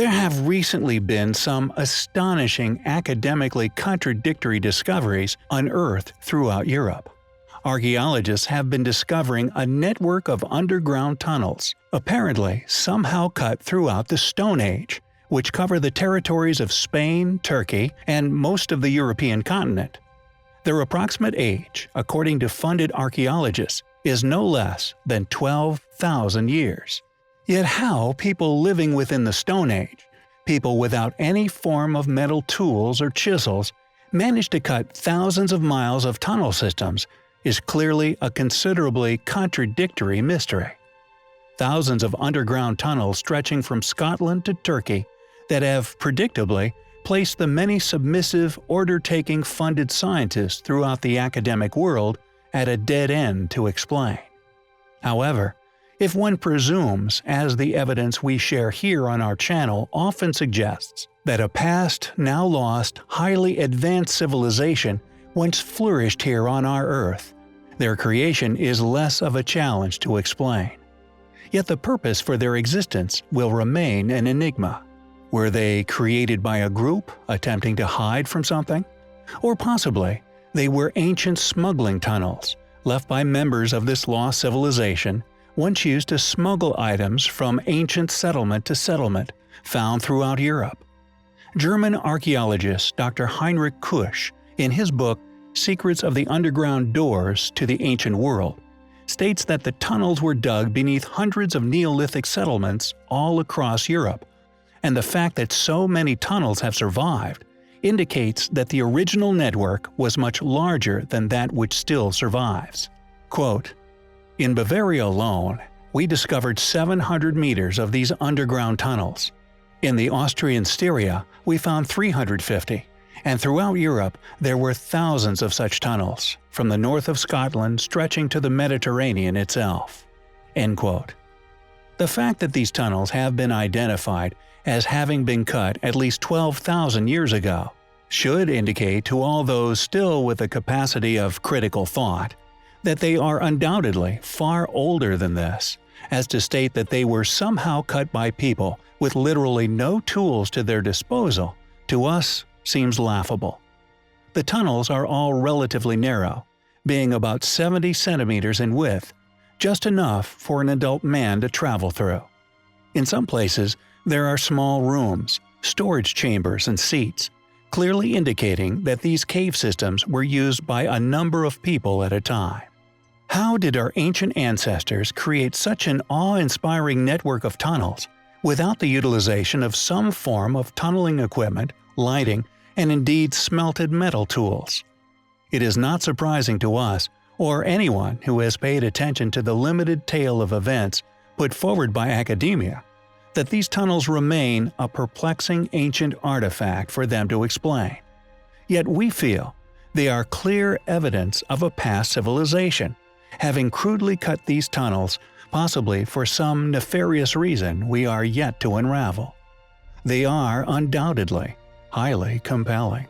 There have recently been some astonishing academically contradictory discoveries unearthed throughout Europe. Archaeologists have been discovering a network of underground tunnels, apparently somehow cut throughout the Stone Age, which cover the territories of Spain, Turkey, and most of the European continent. Their approximate age, according to funded archaeologists, is no less than 12,000 years. Yet how people living within the Stone Age, people without any form of metal tools or chisels, managed to cut thousands of miles of tunnel systems is clearly a considerably contradictory mystery. Thousands of underground tunnels stretching from Scotland to Turkey that have, predictably, placed the many submissive, order-taking funded scientists throughout the academic world at a dead end to explain. However, if one presumes, as the evidence we share here on our channel often suggests, that a past, now lost, highly advanced civilization once flourished here on our Earth, their creation is less of a challenge to explain. Yet the purpose for their existence will remain an enigma. Were they created by a group attempting to hide from something? Or possibly, they were ancient smuggling tunnels, left by members of this lost civilization, once used to smuggle items from ancient settlement to settlement found throughout Europe. German archaeologist Dr. Heinrich Kusch, in his book Secrets of the Underground Doors to the Ancient World, states that the tunnels were dug beneath hundreds of Neolithic settlements all across Europe, and the fact that so many tunnels have survived indicates that the original network was much larger than that which still survives. Quote, "In Bavaria alone, we discovered 700 meters of these underground tunnels. In the Austrian Styria, we found 350, and throughout Europe there were thousands of such tunnels, from the north of Scotland stretching to the Mediterranean itself." End quote. The fact that these tunnels have been identified as having been cut at least 12,000 years ago should indicate to all those still with the capacity of critical thought that they are undoubtedly far older than this, as to state that they were somehow cut by people with literally no tools to their disposal, to us seems laughable. The tunnels are all relatively narrow, being about 70 centimeters in width, just enough for an adult man to travel through. In some places, there are small rooms, storage chambers and seats, clearly indicating that these cave systems were used by a number of people at a time. How did our ancient ancestors create such an awe-inspiring network of tunnels without the utilization of some form of tunneling equipment, lighting, and indeed smelted metal tools? It is not surprising to us, or anyone who has paid attention to the limited tale of events put forward by academia, that these tunnels remain a perplexing ancient artifact for them to explain. Yet we feel they are clear evidence of a past civilization, having crudely cut these tunnels, possibly for some nefarious reason we are yet to unravel. They are undoubtedly highly compelling.